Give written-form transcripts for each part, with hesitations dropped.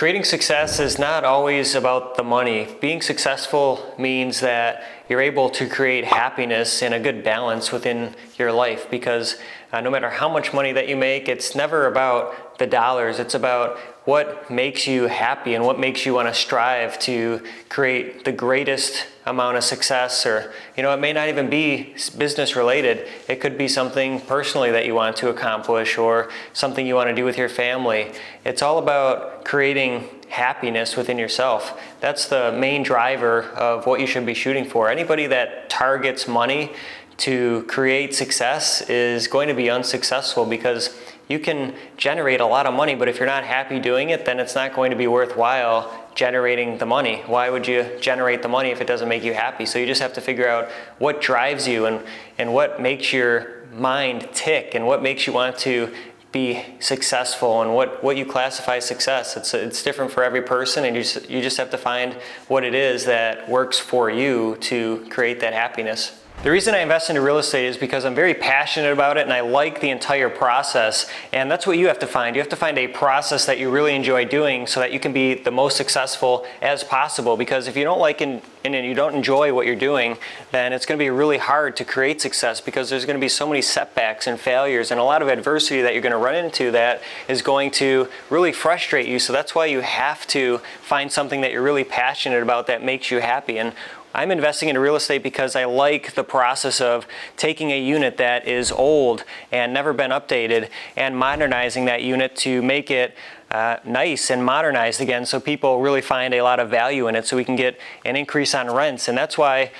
Creating success is not always about the money. Being successful means that you're able to create happiness and a good balance within your life, because no matter how much money that you make, it's never about the dollars. It's about what makes you happy and what makes you want to strive to create the greatest amount of success. Or, it may not even be business related. It could be something personally that you want to accomplish, or something you want to do with your family. It's all about creating happiness within yourself. That's the main driver of what you should be shooting for. Anybody that targets money to create success is going to be unsuccessful, because you can generate a lot of money, but if you're not happy doing it, then it's not going to be worthwhile generating the money. Why would you generate the money if it doesn't make you happy? So you just have to figure out what drives you and what makes your mind tick and what makes you want to be successful, and what you classify as success. It's different for every person, and you just have to find what it is that works for you to create that happiness. The reason I invest into real estate is because I'm very passionate about it and I like the entire process, and that's what you have to find. You have to find a process that you really enjoy doing so that you can be the most successful as possible, because if you don't like and you don't enjoy what you're doing, then it's going to be really hard to create success, because there's going to be so many setbacks and failures and a lot of adversity that you're going to run into that is going to really frustrate you. So that's why you have to find something that you're really passionate about that makes you happy. And I'm investing into real estate because I like the process of taking a unit that is old and never been updated and modernizing that unit to make it nice and modernized again, so people really find a lot of value in it, so we can get an increase on rents. And that's why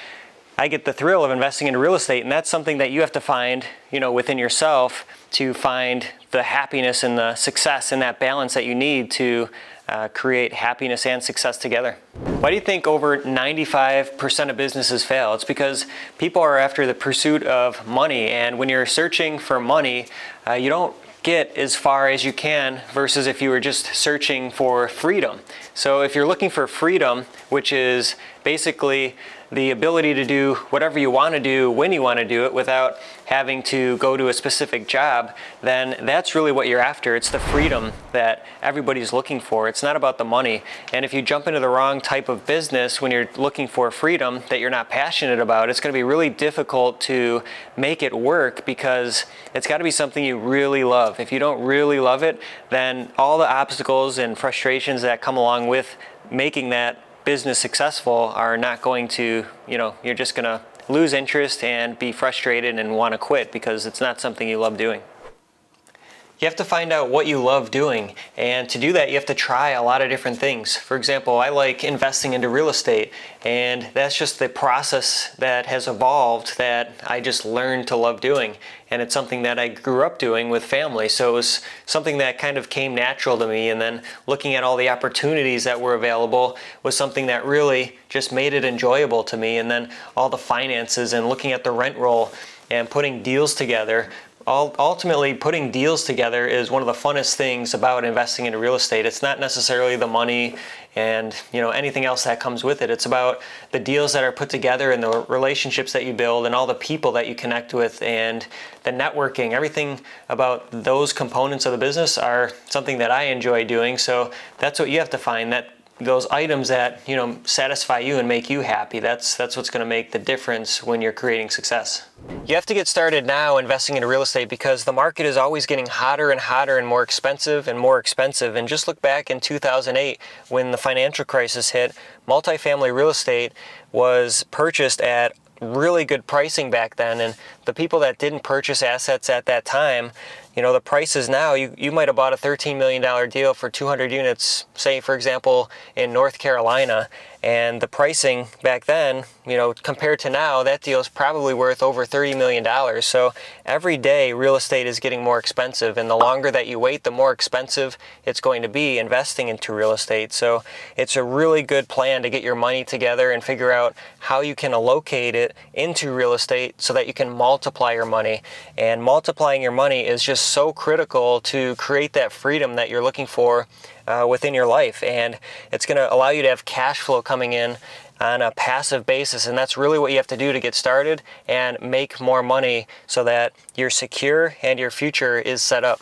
I get the thrill of investing into real estate, and that's something that you have to find, within yourself, to find the happiness and the success and that balance that you need to create happiness and success together. Why do you think over 95% of businesses fail? It's because people are after the pursuit of money, and when you're searching for money, you don't get as far as you can versus if you were just searching for freedom. So if you're looking for freedom, which is basically the ability to do whatever you want to do when you want to do it without having to go to a specific job, then that's really what you're after. It's the freedom that everybody's looking for. It's not about the money. And if you jump into the wrong type of business when you're looking for freedom that you're not passionate about, it's going to be really difficult to make it work, because it's got to be something you really love. If you don't really love it, then all the obstacles and frustrations that come along with making that business successful are not going to, you're just going to lose interest and be frustrated and want to quit because it's not something you love doing. You have to find out what you love doing, and to do that you have to try a lot of different things. For example, I like investing into real estate, and that's just the process that has evolved that I just learned to love doing, and it's something that I grew up doing with family, so it was something that kind of came natural to me. And then looking at all the opportunities that were available was something that really just made it enjoyable to me. And then all the finances and looking at the rent roll and putting deals together. Ultimately, putting deals together is one of the funnest things about investing into real estate. It's not necessarily the money and anything else that comes with it. It's about the deals that are put together and the relationships that you build and all the people that you connect with and the networking. Everything about those components of the business are something that I enjoy doing. So that's what you have to find, that those items that satisfy you and make you happy. That's what's going to make the difference when you're creating success. You have to get started now investing into real estate, because the market is always getting hotter and hotter and more expensive and more expensive. And just look back in 2008 when the financial crisis hit, multifamily real estate was purchased at really good pricing back then, and the people that didn't purchase assets at that time, the prices now, you might have bought a $13 million deal for 200 units, say for example in North Carolina, and the pricing back then, compared to now, that deal is probably worth over $30 million. So every day real estate is getting more expensive, and the longer that you wait, the more expensive it's going to be investing into real estate. So it's a really good plan to get your money together and figure out how you can allocate it into real estate so that you can multiply your money. And multiplying your money is just so critical to create that freedom that you're looking for within your life, and it's going to allow you to have cash flow coming in on a passive basis, and that's really what you have to do to get started and make more money so that you're secure and your future is set up.